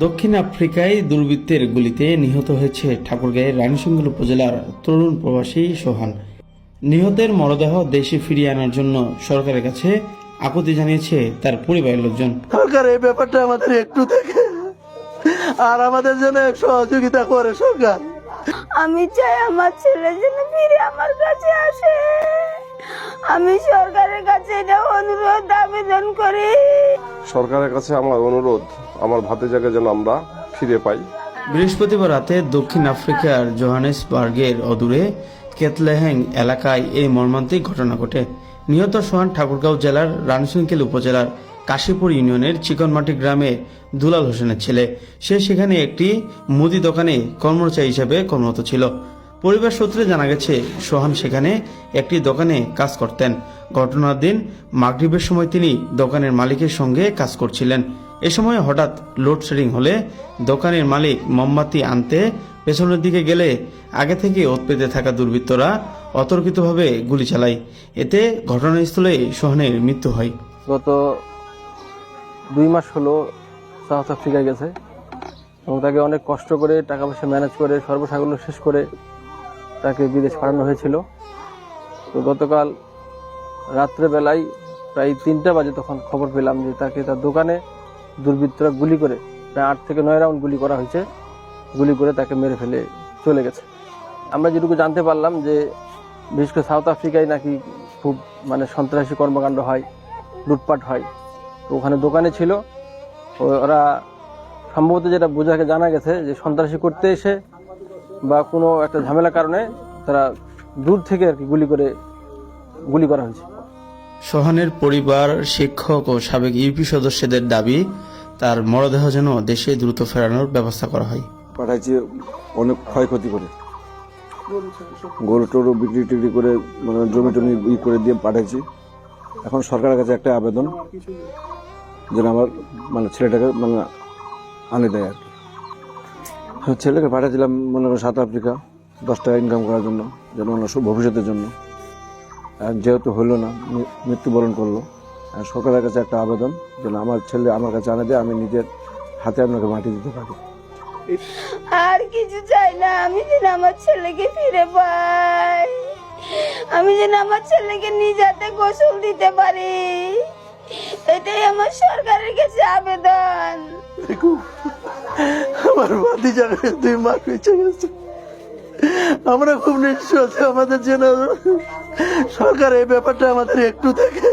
দক্ষিণ আফ্রিকায় দুর্বৃত্তের গুলিতে নিহত হয়েছে ঠাকুরগাঁয়ের রানীশঙ্কল উপজেলার তরুণ প্রবাসী সোহান। নিহতের মরদেহ দেশে ফিরিয়ে আনার জন্য সরকারের কাছে আকুতি জানিয়েছে তার পরিবারের লোকজন। সরকার এই ব্যাপারটা আমাদের একটু দেখে আর আমাদের জন্য সহযোগিতা করে সরকার। আমি চাই আমার ছেলে যেন ফিরে আমার কাছে আসে। আমি সরকারের কাছে এটা অনুরোধ আবেদন করি। সরকারের কাছে আমার অনুরোধ, আমার ভাতিজাকে যেন আমরা ফিরে পাই। বৃহস্পতিবার রাতে দক্ষিণ আফ্রিকার জোহানেসবার্গের অদূরে কেতলেহেং এলাকায় এই মর্মান্তিক ঘটনা ঘটে। নিহত সোহান ঠাকুরগাঁও জেলার রানীশঙ্কল উপজেলার কাশীপুর ইউনিয়নের চিকনমাটি গ্রামে দুলাল হোসেনের ছেলে। সে সেখানে একটি মুদি দোকানে কর্মচারী হিসেবে কর্মরত ছিল। পরিবার সূত্রে জানা গেছে সোহান সেখানে একটি দোকানে কাজ করতেন। ঘটনার দিন মাগরিবের সময় তিনি দোকানের মালিকের সঙ্গে কাজ করছিলেন। এ সময় হঠাৎ লোডশেডিং হলে দোকানের মালিক মোমবাতি আনতে পেছনের দিকে গেলে আগে থেকে ওত পেতে থাকা দুর্বৃত্তরা অতর্কিতভাবে গুলি চালায়। এতে ঘটনাস্থলে সোহানের মৃত্যু হয়। গত 2 মাস হলো সাউথ আফ্রিকায় গেছে এবং তাকে অনেক কষ্ট করে টাকা পয়সা ম্যানেজ করে সর্বসাকুল্য শেষ করে তাকে বিদেশ পাঠানো হয়েছিল। তো গতকাল রাত্রেবেলায় প্রায় 3টা বাজে তখন খবর পেলাম যে তাকে তার দোকানে দুর্বৃত্তরা গুলি করে প্রায় 8 থেকে 9 রাউন্ড গুলি করা হয়েছে। গুলি করে তাকে মেরে ফেলে চলে গেছে। আমরা যেটুকু জানতে পারলাম যে বিশেষ করে সাউথ আফ্রিকায় নাকি খুব সন্ত্রাসী কর্মকাণ্ড হয়, লুটপাট হয়। তো ওখানে দোকানে ছিল ওরা, সম্ভবত যেটা বোঝাকে জানা গেছে যে সন্ত্রাসী করতে এসে বা কোনো একটা ঝামেলার কারণে তারা দূর থেকে আর কি গুলি করা হয়েছে। সোহানের পরিবার, শিক্ষক ও সাবেক ইউপি সদস্যদের দাবি তার মরদেহ যেন দেশে দ্রুত ফেরানোর ব্যবস্থা করা হয়। পাঠাইছে অনেক ক্ষয়ক্ষতি করে, গরু টরু বিক্রি টিক্রি করে জমি টমি করে দিয়ে পাঠাইছি। এখন সরকারের কাছে একটা আবেদন যেন আমার ছেলেটাকে আনে দেয় আর কি। ছেলেকে পাঠাচ্ছিলাম সাউথ আফ্রিকা 10 টাকা ইনকাম করার জন্য, যেন ভবিষ্যতের জন্য। যেহেতু হলো না, মৃত্যুবরণ করলো, সরকারের কাছে একটা আবেদন যেন আমার ছেলে আমার কাছে আনে দেয়, আমি নিজের হাতে আপনাকে মাটি দিতে পারি। আর কিছু চাই না, আমি যেন আমার ছেলেকে ফিরে পাই, আমি যেন আমার ছেলেকে নিজ হাতে গোসল দিতে পারি, এটাই আমার সরকারের কাছে আবেদন। আমার ভাতিজাকে 2 মাস বেঁচে গেছে, আমরা খুব নিশ্চিত। আমাদের জন্য সরকার এই ব্যাপারটা আমাদের একটু দেখে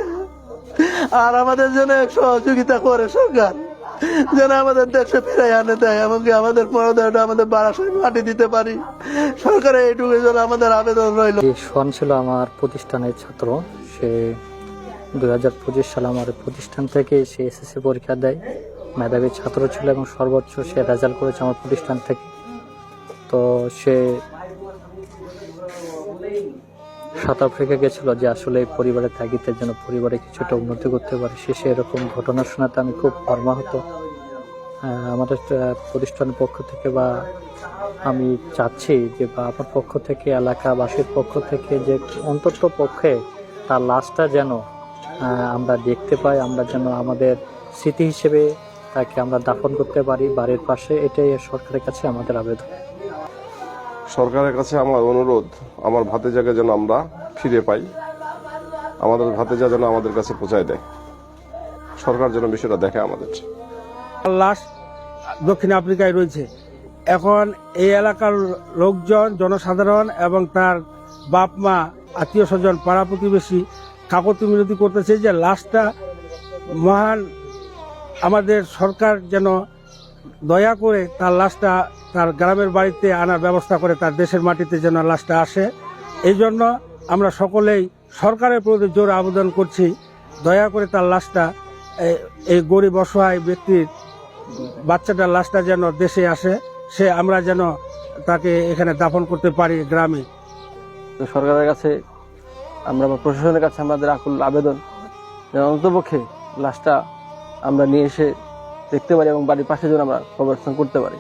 আর আমাদের জন্য সহযোগিতা করে সরকার, যেন আমাদের দেশে ফিরাই আনে দেয়, এমনকি আমাদের মরদেহটা আমাদের বারাসায় মাটি দিতে পারি। সরকারের এইটুকু জন্য আমাদের আবেদন রইল। সোহান ছিল আমার প্রতিষ্ঠানের ছাত্র। সে 2025 সালে আমার প্রতিষ্ঠান থেকে সে এসএসসি পরীক্ষা দেয়। মেধাবী ছাত্র ছিল এবং সর্বোচ্চ সে রেজাল্ট করেছে আমার প্রতিষ্ঠান থেকে। তো সে সাউথ আফ্রিকা গেছিল যে আসলে পরিবারের তাগিদের জন্য পরিবারে কিছুটা উন্নতি করতে পারে। শেষে এরকম ঘটনা শোনাতে আমি খুব মর্মাহত। আমাদের প্রতিষ্ঠানের পক্ষ থেকে বা আমি চাচ্ছি যে বা আমার পক্ষ থেকে, এলাকাবাসীর পক্ষ থেকে যে অন্তত পক্ষে তার লাশটা যেন আমরা দেখতে পাই, আমরা যেন আমাদের স্মৃতি হিসেবে তাকে আমরা দাফন করতে পারি বাড়ির পাশে। এটাই সরকারের কাছে আমাদের আবেদন। সরকারের কাছে আমার অনুরোধ, আমার ভাতিজাকে যেন আমরা ফিরে পাই, আমাদের ভাতিজা যেন আমাদের কাছে পৌঁছায় দেয়। সরকার যেন বিষয়টা দেখে আমাদের। লাশ দক্ষিণ আফ্রিকায় রয়েছে। এখন এই এলাকার লোকজন, জনসাধারণ এবং তার বাপ মা, আত্মীয় স্বজন, পাড়া প্রতিবেশী কাকতি মিনতি করতেছে যে লাশটা মহান আমাদের সরকার যেন দয়া করে তার লাশটা তার গ্রামের বাড়িতে আনার ব্যবস্থা করে, তার দেশের মাটিতে যেন লাশটা আসে। এই জন্য আমরা সকলেই সরকারের প্রতি জোর আবেদন করছি, দয়া করে তার লাশটা, এই গরিব অসহায় ব্যক্তির বাচ্চাটার লাশটা যেন দেশে আসে, আমরা যেন তাকে এখানে দাফন করতে পারি গ্রামে। তো সরকারের কাছে আমরা প্রশাসনের কাছে আমাদের আকুল আবেদন যেন অন্ততপক্ষে লাশটা আমরা নিয়ে এসে দেখতে পারি এবং বাড়ির পাশে যেন আমরা কবরস্থান করতে পারি।